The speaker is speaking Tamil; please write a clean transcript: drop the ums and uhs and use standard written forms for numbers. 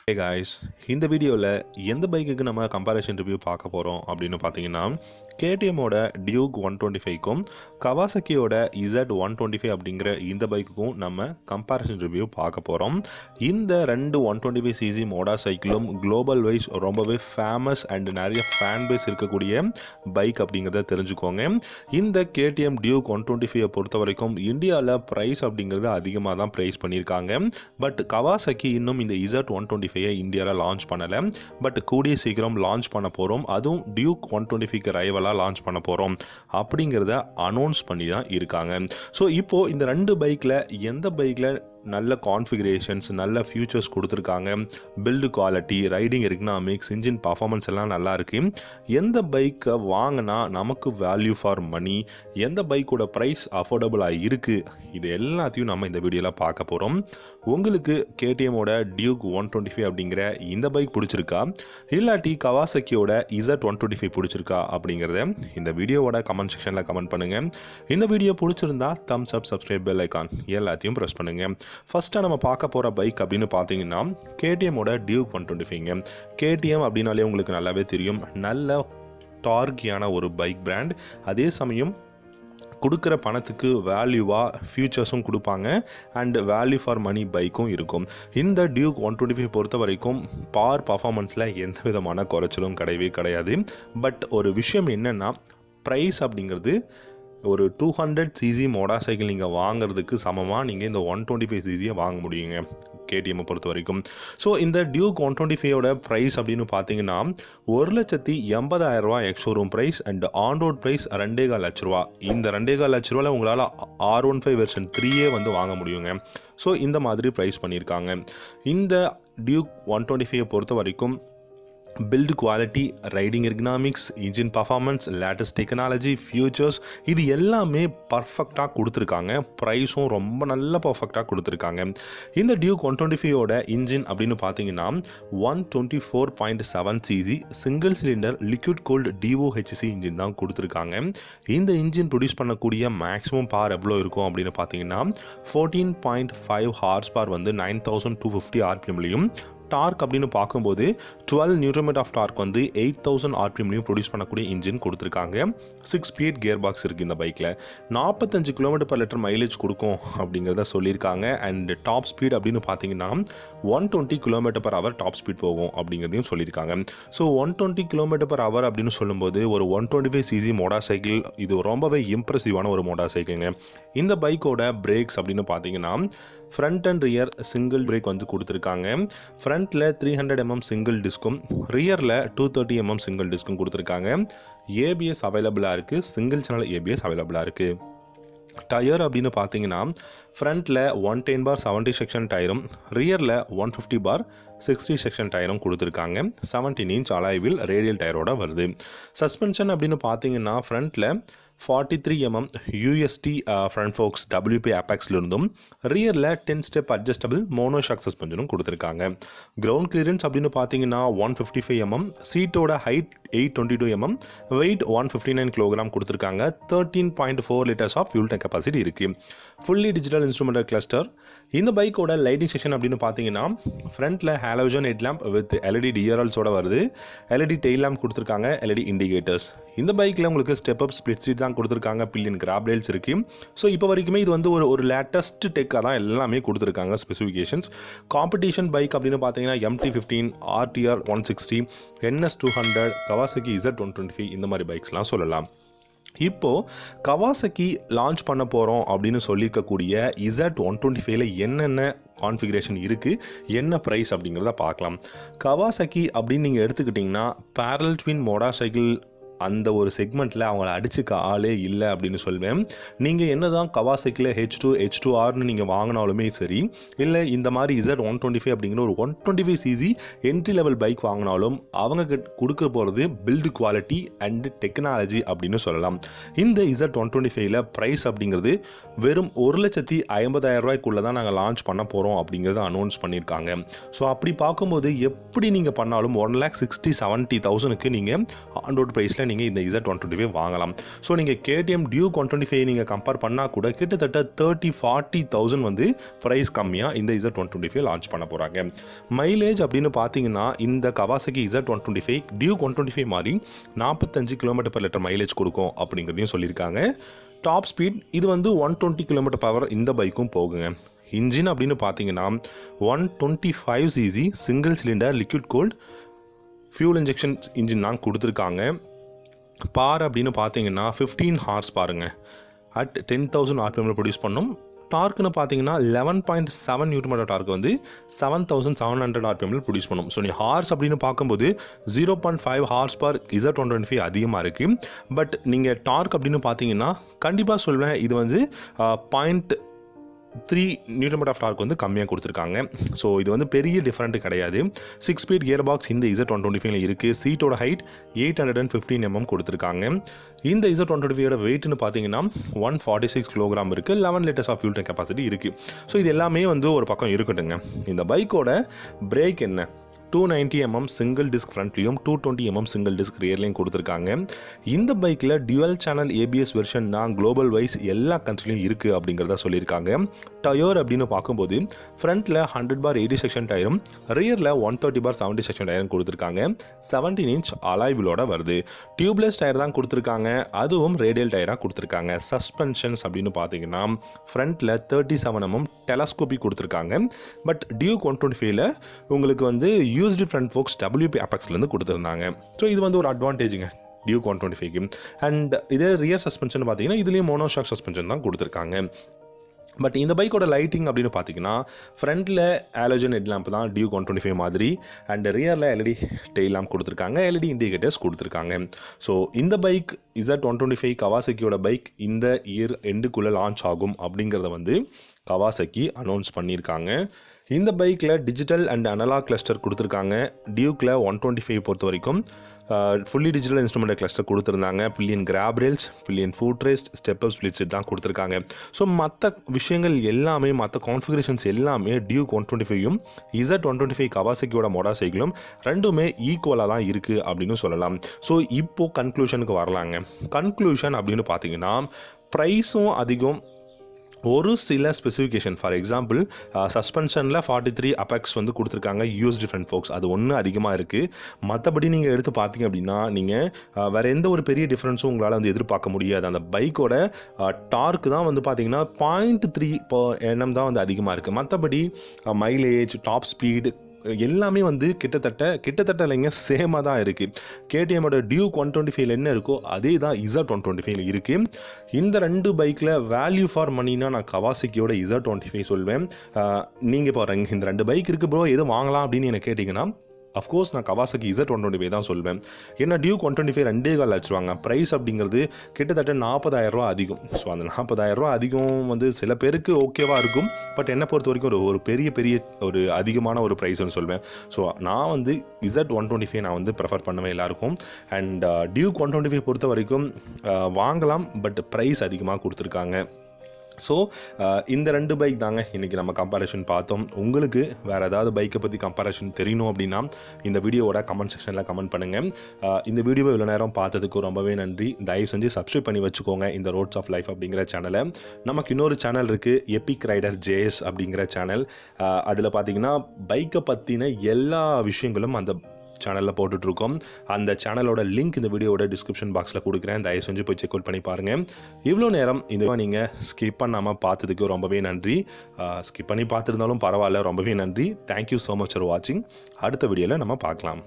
Hey guys, இந்த வீடியோவில் எந்த பைக்குக்கு நம்ம கம்பேரிஷன் ரிவ்யூ பார்க்க போகிறோம் அப்படின்னு பார்த்தீங்கன்னா கேடிஎம்மோட டியூக் 125க்கும் கவாசக்கியோட Z125 அப்படிங்கிற இந்த பைக்குக்கும் நம்ம கம்பேரிஷன் ரிவ்யூ பார்க்க போகிறோம். இந்த ரெண்டு 125cc மோட்டார் சைக்கிளும் குளோபல் வைஸ் ரொம்பவே ஃபேமஸ் அண்ட் நிறைய ஃபேன் பேஸ் இருக்கக்கூடிய பைக் அப்படிங்கிறத தெரிஞ்சுக்கோங்க. இந்த கேடிஎம் டியூக் 125 பொறுத்த வரைக்கும் இந்தியாவில் ப்ரைஸ் அப்படிங்கிறது அதிகமாக தான் ப்ரைஸ் பண்ணியிருக்காங்க. பட் கவாசக்கி இன்னும் இந்த Z125 இந்தியாவில் லான்ச் பண்ணலை. பட் கூடிய சீக்கிரம் லான்ச் பண்ண போகிறோம். அதுவும் டியூக் 125க்கு ரைவலாக லான்ச் பண்ண போகிறோம் அப்படிங்கிறத அனௌன்ஸ் பண்ணி தான் இருக்காங்க. ஸோ இப்போது இந்த ரெண்டு பைக்கில் எந்த பைக்கில் நல்ல கான்ஃபிகரேஷன்ஸ் நல்ல ஃபியூச்சர்ஸ் கொடுத்துருக்காங்க, build quality, riding ergonomics, engine performance எல்லாம் நல்லா இருக்கு, எந்த பைக்கை வாங்கினா நமக்கு வேல்யூ ஃபார் மணி, எந்த பைக்கோட ப்ரைஸ் அஃபோர்டபுளாக இருக்குது, இது எல்லாத்தையும் நம்ம இந்த வீடியோவில் பார்க்க போகிறோம். உங்களுக்கு கேடிஎம்மோட டியூக் 125 அப்படிங்கிற இந்த பைக் பிடிச்சிருக்கா, இல்லாட்டி கவாசக்கியோட Z125 பிடிச்சிருக்கா அப்படிங்கிறத இந்த வீடியோவோட கமெண்ட் செக்ஷனில் கமெண்ட் பண்ணுங்கள். இந்த வீடியோ பிடிச்சிருந்தா தம்ஸ் அப், சப்ஸ்கிரைப், பெல் ஐக்கான் எல்லாத்தையும் ப்ரெஸ் பண்ணுங்கள். ஃபஸ்ட்டாக நம்ம பார்க்க போகிற பைக் அப்படின்னு பார்த்தீங்கன்னா கேடிஎம்மோட டியூக் 125. கேடிஎம் அப்படின்னாலே உங்களுக்கு நல்லாவே தெரியும், நல்ல டார்கியான ஒரு பைக் பிராண்ட். அதே சமயம் கொடுக்குற பணத்துக்கு வேல்யூவாக ஃபியூச்சர்ஸும் கொடுப்பாங்க அண்ட் வேல்யூ ஃபார் மணி பைக்கும் இருக்கும். இந்த டியூக் 125 பொறுத்த வரைக்கும் பர்ஃபார்மன்ஸில் எந்த விதமான குறைச்சலும் கிடையவே கிடையாது. பட் ஒரு விஷயம் என்னென்னா, ப்ரைஸ் அப்படிங்கிறது ஒரு 200cc மோட்டார் சைக்கிள் நீங்கள் வாங்குறதுக்கு சமமாக நீங்கள் இந்த 125cc வாங்க முடியுங்க கேடிஎம்மை பொறுத்த வரைக்கும். ஸோ இந்த டியூக் 125ஓட ப்ரைஸ் அப்படின்னு பார்த்தீங்கன்னா 1,80,000 ex showroom price and on road price 2.25 லட்ச ரூபா. இந்த 2.25 லட்ச ரூபாயில் உங்களால் R15 வெர்ஷன் 3 வந்து வாங்க முடியுங்க. ஸோ இந்த மாதிரி ப்ரைஸ் பண்ணியிருக்காங்க. இந்த டியூக் 125 பொறுத்த வரைக்கும் build quality, riding ergonomics, engine performance, latest technology, features, இது எல்லாமே பர்ஃபெக்டாக கொடுத்துருக்காங்க. ப்ரைஸும் ரொம்ப நல்ல பர்ஃபெக்டாக கொடுத்துருக்காங்க. இந்த டியூக் 125ஓட இன்ஜின் அப்படின்னு பார்த்தீங்கன்னா 124.7cc single cylinder liquid gold DOHC engine தான் கொடுத்துருக்காங்க. இந்த இன்ஜின் ப்ரொடியூஸ் பண்ணக்கூடிய மேக்ஸிமம் பவர் எவ்வளோ இருக்கும் அப்படின்னு பார்த்தீங்கன்னா 14.5 ஹார்ஸ் பவர் வந்து 9250 RPMலையும், டார்க் அப்படின்னு பார்க்கும்போது 12 நியூட்டன் ஆஃப் டார்க் வந்து 8000 RPMலையும் ப்ரொடியூஸ் பண்ணக்கூடிய இன்ஜின் கொடுத்துருக்காங்க. 6 ஸ்பீட் கியர் பாக்ஸ் இருக்குது இந்த பைக்கில். 45 km/லிட்டர் மைலேஜ் கொடுக்கும் அப்படிங்கிறத சொல்லியிருக்காங்க. அண்ட் டாப் ஸ்பீட் அப்படின்னு பார்த்தீங்கன்னா 120 km/h டாப் ஸ்பீட் போகும் அப்படிங்கிறதையும் சொல்லியிருக்காங்க. ஸோ 120 km/h அப்படின்னு சொல்லும்போது ஒரு 125cc மோட்டார் சைக்கிள் இது ரொம்பவே இம்ப்ரெசிவான ஒரு மோட்டார் சைக்கிளுங்க. இந்த பைக்கோட பிரேக்ஸ் அப்படின்னு பார்த்தீங்கன்னா front and rear single break வந்து கொடுத்துருக்காங்க. ஃப்ரண்ட்டில் 300mm சிங்கிள் டிஸ்க்கும், ரியரில் 230mm சிங்கிள் டிஸ்க்கும் கொடுத்துருக்காங்க. ABS அவைலபிளாக இருக்குது, சிங்கிள் சேனல் ABS அவைலபிளாக இருக்குது. டயர் அப்படின்னு பார்த்தீங்கன்னா ஃப்ரண்ட்டில் 110/70 செக்ஷன் டயரும், ரியரில் 150/60 செக்ஷன் டயரும் கொடுத்துருக்காங்க. 17 inch அலாய் வீல் ரேடியல் டயரோட வருது. சஸ்பென்ஷன் அப்படின்னு பார்த்தீங்கன்னா ஃப்ரண்ட்டில் 43mm UST front forks WP அபெக்ஸ்லேருந்தும், ரியரில் 10 ஸ்டெப் அட்ஜஸ்டபிள் மோனோஷாக் சஸ்பென்ஷனும் கொடுத்துருக்காங்க. கிரவுண்ட் கிளியரன்ஸ் அப்படின்னு பார்த்தீங்கன்னா 155mm, சீட்டோட height 822mm, wait 159 kg கொடுத்துருக்காங்க. 13.4 liters of fuel tank capacity இருக்குது. Fully digital instrumental cluster. இந்த பைக்கோட லைட்டிங் செக்ஷன் அப்படின்னு பார்த்தீங்கன்னா ஃப்ரண்ட்டில் halogen head lamp with LED DRLஸோட வருது. LED டெயில் லேம்ப் கொடுத்துருக்காங்க, LED இண்டிகேட்டர்ஸ். இந்த பைக்கில் உங்களுக்கு ஸ்டெப் அப் ஸ்பிளிட் சீட் தான் கொடுத்துருக்காங்க, பில்லியன் கிராப் ரேல்ஸ் இருக்குது. ஸோ இப்போ வரைக்குமே இது வந்து ஒரு லேட்டஸ்ட் டெக்காக தான் எல்லாமே கொடுத்துருக்காங்க ஸ்பெசிஃபிகேஷன்ஸ். காம்படிஷன் பைக் அப்படின்னு பார்த்தீங்கன்னா MT-15, RTR 160, NS 200, Kawasaki Z125 இந்த மாதிரி பைக்ஸ்லாம் சொல்லலாம். இப்போது கவாசக்கி லான்ச் பண்ண போகிறோம் அப்படின்னு சொல்லியிருக்கக்கூடிய Z125ல என்னென்ன கான்ஃபிகரேஷன் இருக்குது, என்ன ப்ரைஸ் அப்படிங்கிறத பார்க்கலாம். கவாசக்கி அப்படின்னு நீங்கள் எடுத்துக்கிட்டிங்கன்னா பேரல் ட்வின் மோட்டார் சைக்கிள் அந்த ஒரு செக்மெண்ட்டில் அவங்கள அடிச்சுக்க ஆளே இல்லை அப்படின்னு சொல்வேன். நீங்கள் என்ன தான் கவாசக்கியில் H2, H2Rன்னு நீங்கள் வாங்கினாலுமே சரி, இல்லை இந்த மாதிரி Z125 அப்படிங்கிற ஒரு 125cc என்ட்ரி லெவல் பைக் வாங்கினாலும் அவங்க கொடுக்க போகிறது பில்டு குவாலிட்டி அண்டு டெக்னாலஜி அப்படின்னு சொல்லலாம். இந்த Z125ல ப்ரைஸ் அப்படிங்கிறது வெறும் 1,50,000 தான் நாங்கள் லான்ச் பண்ண போகிறோம் அப்படிங்கிறத அனௌன்ஸ் பண்ணியிருக்காங்க. ஸோ அப்படி பார்க்கும்போது எப்படி நீங்கள் பண்ணாலும் 1,60,70,000க்கு நீங்கள் ஆன் ரோட் ப்ரைஸில் நீங்கள் இந்த Z125 வாங்கலாம். ஸோ நீங்கள் KTM Duke 125 நீங்கள் கம்பேர் பண்ணால் கூட கிட்டத்தட்ட 30-40,000 வந்து ப்ரைஸ் கம்மியாக இந்த Z125 லான்ச் பண்ண போகிறாங்க. மைலேஜ் அப்படின்னு பார்த்தீங்கன்னா இந்த கவாசகி Z125 Duke 125 மாதிரி 45 km/லிட்டர் மைலேஜ் கொடுக்கும் அப்படிங்கிறதையும் சொல்லியிருக்காங்க. டாப் ஸ்பீட் இது வந்து 120 km/h இந்த பைக்கும் போகுங்க. இன்ஜின் அப்படின்னு பார்த்தீங்கன்னா 125cc single cylinder liquid cooled fuel injection engine தான் கொடுத்துருக்காங்க. பார் அப்படின்னு பார்த்தீங்கன்னா 15 ஹார்ஸ் பாருங்க அட் 10,000 RPM ப்ரொடியூஸ் பண்ணும். டார்க்குன்னு பார்த்தீங்கன்னா 11.7 Nm டார்க் வந்து 7,700 RPM ப்ரொடியூஸ் பண்ணும். ஸோ நீ ஹார்ஸ் அப்படின்னு பார்க்கும்போது 0.5 ஹார்ஸ் பர் Z125 அதிகமாக இருக்குது. பட் நீங்கள் டார்க் அப்படின்னு பார்த்தீங்கன்னா கண்டிப்பாக சொல்வேன் இது வந்து 0.3 Nm டார்க் வந்து கம்மியாக கொடுத்துருக்காங்க. ஸோ இது வந்து பெரிய டிஃப்ரெண்ட் கிடையாது. 6 ஸ்பீட் கியர் பாக்ஸ் இந்த Z125 இருக்குது. சீட்டோட ஹைட் 815 mm கொடுத்துருக்காங்க. இந்த Z125 வெயிட்னு பார்த்தீங்கன்னா 146 kg இருக்குது. 11 liters of fuel tank capacity இருக்குது. ஸோ இது எல்லாமே வந்து ஒரு பக்கம் இருக்கட்டுங்க. இந்த பைக்கோட பிரேக் என்ன 290 mm சிங்கிள் டிஸ்க் ஃப்ரண்ட்லையும் 220 mm சிங்கிள் டிஸ்க் ரியர்லையும் கொடுத்துருக்காங்க. இந்த பைக்கில் டியூவல் சேனல் ABS வெர்ஷன் தான் குளோபல் வைஸ் எல்லா கண்ட்ரிலையும் இருக்குது அப்படிங்கிறத சொல்லியிருக்காங்க. டயர் அப்படின்னு பார்க்கும்போது ஃப்ரண்ட்டில் 100/80 செக்ஷன் டயரும் ரியரில் 130/70 செக்ஷன் டயரும் கொடுத்துருக்காங்க. 17 inch அலாய் வீலோட வருது. டியூப்லெஸ் டயர் தான் கொடுத்துருக்காங்க. அதுவும் ரேடியல் டயராக கொடுத்துருக்காங்க. சஸ்பென்ஷன்ஸ் அப்படின்னு பார்த்தீங்கன்னா ஃப்ரண்ட்டில் 37 mm டெலஸ்கோபி கொடுத்துருக்காங்க. பட் டியூக் 125ல உங்களுக்கு வந்து யூஸ்டு ஃப்ரண்ட் ஃபோக்ஸ் WP அபெக்ஸ்லேருந்து கொடுத்துருந்தாங்க. ஸோ இது வந்து ஒரு அட்வான்டேஜுங்க டியூக் 125க்கு. அண்ட் இதே ரியர் சஸ்பென்ஷன் பார்த்தீங்கன்னா இதுலேயும் மோனோஷாக் சஸ்பென்ஷன் தான் கொடுத்துருக்காங்க. பட் இந்த பைக்கோட லைட்டிங் அப்படின்னு பார்த்தீங்கன்னா ஃப்ரண்ட்டில் ஆலோஜன் ஹெட் லேம்ப் தான் டியூக் 125 மாதிரி. அண்ட் ரியரில் LED டெயில் லேம்ப் கொடுத்துருக்காங்க. LED இண்டிகேட்டர்ஸ் கொடுத்துருக்காங்க. ஸோ இந்த பைக் Z125 கவாசக்கியோட பைக் இந்த இயர் எண்டுக்குள்ளே லான்ச் ஆகும் அப்படிங்கிறத வந்து கவாசக்கி அனௌன்ஸ் பண்ணியிருக்காங்க. இந்த பைக்கில் டிஜிட்டல் அண்ட் அனலாக் கிளஸ்டர் கொடுத்துருக்காங்க. டியூக்கில் 125 பொறுத்த வரைக்கும் ஃபுல்லி டிஜிட்டல் இன்ஸ்ட்ருமெண்ட் கிளஸ்டர் கொடுத்துருந்தாங்க. Pillion grab rails, pillion foot rest, step up split seat தான் கொடுத்துருக்காங்க. ஸோ மற்ற விஷயங்கள் எல்லாமே மற்ற கான்ஃபிகரேஷன்ஸ் எல்லாமே டியூக் 125யும் Z125 கவாசக்கியோட மோட்டார் சைக்கிளும் ரெண்டுமே ஈக்குவலாக தான் இருக்குது அப்படின்னு சொல்லலாம். ஸோ இப்போது கன்க்ளூஷனுக்கு வரலாங்க. கன்க்ளூஷன் அப்படின்னு பார்த்தீங்கன்னா ப்ரைஸும் அதிகம். ஒரு சில ஸ்பெசிஃபிகேஷன் ஃபார் எக்ஸாம்பிள் சஸ்பென்ஷனில் 43 அபெக்ஸ் வந்து கொடுத்துருக்காங்க. யூஸ்டு ஃப்ரண்ட் ஃபோக்ஸ் அது ஒன்று அதிகமாக இருக்குது. மற்றபடி நீங்கள் எடுத்து பார்த்தீங்க அப்படின்னா நீங்கள் வேறு எந்த ஒரு பெரிய டிஃப்ரென்ஸும் உங்களால் வந்து எதிர்பார்க்க முடியாது. அந்த பைக்கோட டார்க் தான் வந்து பார்த்தீங்கன்னா 0.3 nm தான் வந்து அதிகமாக இருக்குது. மற்றபடி மைலேஜ், டாப் ஸ்பீடு எல்லாமே வந்து கிட்டத்தட்ட இல்லைங்க சேமாக தான் இருக்குது. KTMோட டியூக் 125 என்ன இருக்கோ அதே தான் Z125 இருக்குது. இந்த ரெண்டு பைக்கில் வேல்யூ ஃபார் மணினா நான் கவாசக்கியோட Z125 சொல்வேன். நீங்கள் இப்போ இந்த ரெண்டு பைக் இருக்குது ப்ரோ எது வாங்கலாம் அப்படின்னு எனக்கு கேட்டிங்கன்னா அஃப்கோர்ஸ் நான் கவாசக்கி Z125 தான் சொல்வேன். ஏன்னா டியூக் 125 2.25 லட்சம் ப்ரைஸ் அப்படிங்கிறது கிட்டத்தட்ட 40,000 அதிகம். ஸோ அந்த 40,000 அதிகம் வந்து சில பேருக்கு ஓகேவாக இருக்கும். பட் என்னை பொறுத்த வரைக்கும் ஒரு பெரிய ஒரு அதிகமான ஒரு ப்ரைஸ்னு சொல்வேன். ஸோ நான் வந்து Z125 நான் வந்து ப்ரிஃபர் பண்ணுவேன் எல்லாருக்கும். அண்ட் டியூக் 125 பொறுத்த வரைக்கும் வாங்கலாம், பட் ப்ரைஸ் அதிகமாக கொடுத்துருக்காங்க. ஸோ இந்த ரெண்டு பைக் தாங்க இன்றைக்கி நம்ம கம்பேரிஷன் பார்த்தோம். உங்களுக்கு வேறு ஏதாவது பைக்கை பற்றி கம்பேரிஷன் தெரியணும் அப்படின்னா இந்த வீடியோவோட கமெண்ட் செக்ஷனில் கமெண்ட் பண்ணுங்கள். இந்த வீடியோவை இவ்வளோ நேரம் பார்த்ததுக்கு ரொம்பவே நன்றி. தயவு செஞ்சு சப்ஸ்கிரைப் பண்ணி வச்சுக்கோங்க இந்த ரோட்ஸ் ஆஃப் லைஃப் அப்படிங்கிற சேனலை. நமக்கு இன்னொரு சேனல் இருக்குது, எபிக் ரைடர் JS அப்படிங்கிற சேனல். அதில் பார்த்தீங்கன்னா பைக்கை பற்றின எல்லா விஷயங்களும் அந்த சேனலில் போட்டுட்ருக்கோம். அந்த சேனலோட லிங்க் இந்த வீடியோவோட டிஸ்கிரிப்ஷன் பாக்ஸில் கொடுக்குறேன். தயவு செஞ்சு போய் செக் அவுட் பண்ணி பாருங்கள். இவ்வளோ நேரம் இந்த நீங்கள் ஸ்கிப் பண்ணாமல் பார்த்ததுக்கு ரொம்பவே நன்றி. ஸ்கிப் பண்ணி பார்த்துருந்தாலும் பரவாயில்ல, ரொம்பவே நன்றி. தேங்க்யூ ஸோ மச் ஃபார் வாட்சிங். அடுத்த வீடியோவில் நம்ம பார்க்கலாம்.